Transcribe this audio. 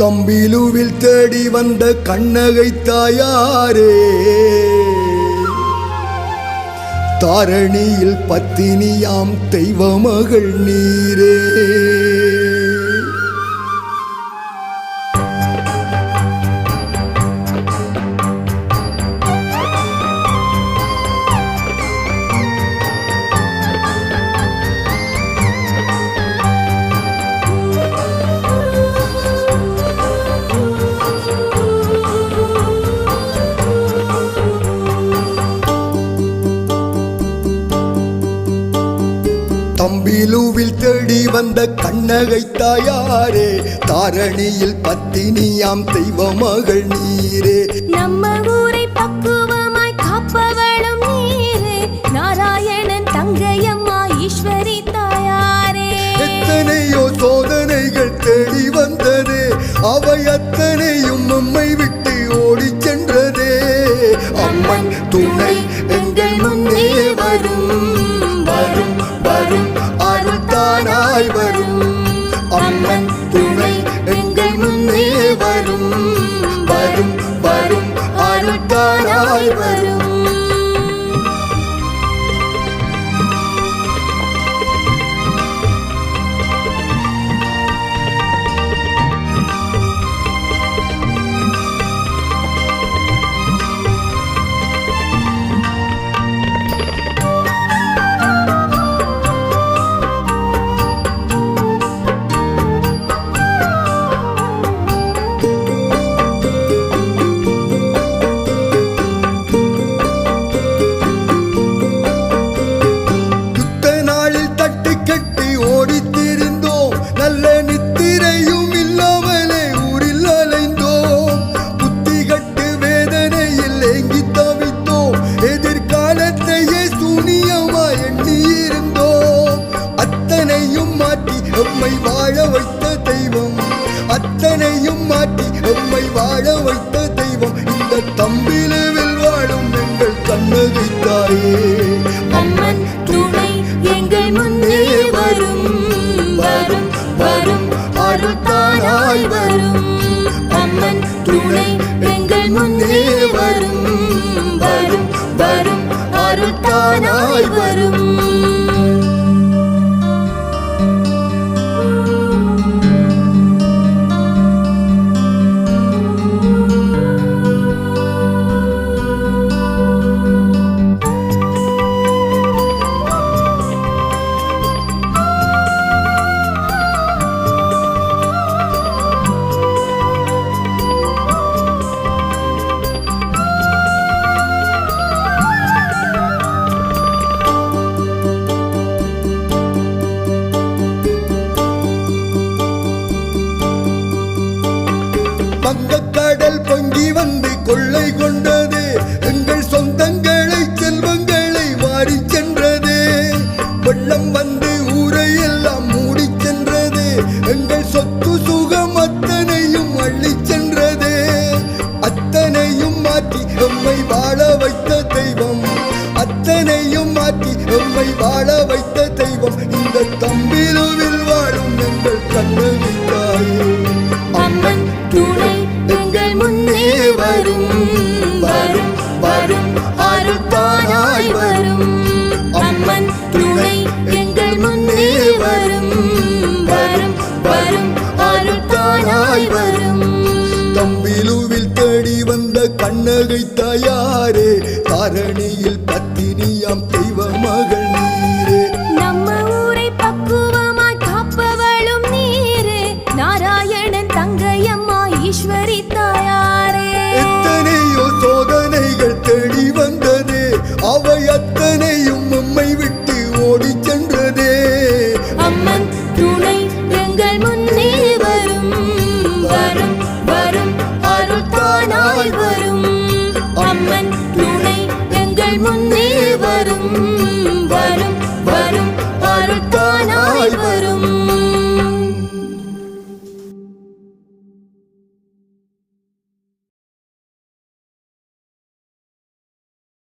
தம்பிலுவில் தேடி வந்த கண்ணகை தாயாரே, தாரணியில் பத்தினியாம் தெய்வ மகள் நீரே. தம்பிலுவில் தேடி வந்த கண்ணகை தாயாரே, தாரணியில் பத்தினியாம் தெய்வ மகள் நீரே. நம்ம ஊரை பக்குவமாய் காப்பவளும் நீரே, நாராயணன் தங்கையம்மா ஈஸ்வரி தாயாரே. எத்தனையோ சோதனைகள் தேடி வந்ததே, அவை அத்தனையும் நம்மை விட்டு ஓடி சென்றதே. அம்மன் துணை எங்கள் முன்னே வரும் வரும் வரும் அருள்தானாய் வரும். அம்மன் துணை எங்கள் முன்னே வரும் வரும் வரும் அருள்தானாய் வரும். அத்தனையும் மாற்றி எம்மை வாழ வைத்த தெய்வம் இந்த தம்பிலுவில் வாழும் எங்கள் கண்ணகை தாயே. அம்மன் துணை எங்கள் முன்னே வரும் வரும் வரும் அருள்தானாய் வரும். அம்மன் துணை எங்கள் முன்னே வரும் வரும் வரும் அருள்தானாய் வரும். வங்கக்கடல் பொங்கி வந்து கொள்ளை கொண்டதே, எங்கள் சொந்தங்களை செல்வங்களை வாரி சென்றதே. வெள்ளம் வந்து ஊரை எல்லாம் மூடி சென்றதே, எங்கள் சொத்து சுகம் அத்தனையும் அள்ளி சென்றதே. அத்தனையும் மாற்றி எம்மை வாழ வைத்த தெய்வம், அத்தனையும் மாற்றி எம்மை வாழ வைத்த தெய்வம் இந்த தம்பிலுவில் வாழும் எங்கள் கண்ணகை தாயே. அம்மன் துணை எங்கள் முன்னே வரும் வரும் வரும் அருள்தானாய் வரும். அம்மன் துணை எங்கள் முன்னே வரும் வரும் வரும் அருள்தானாய் வரும். தம்பிலுவில் தேடி வந்த கண்ணகை தாயாரே, தாரணியில் பத்தினியாம் தெய்வ மகள் நீ.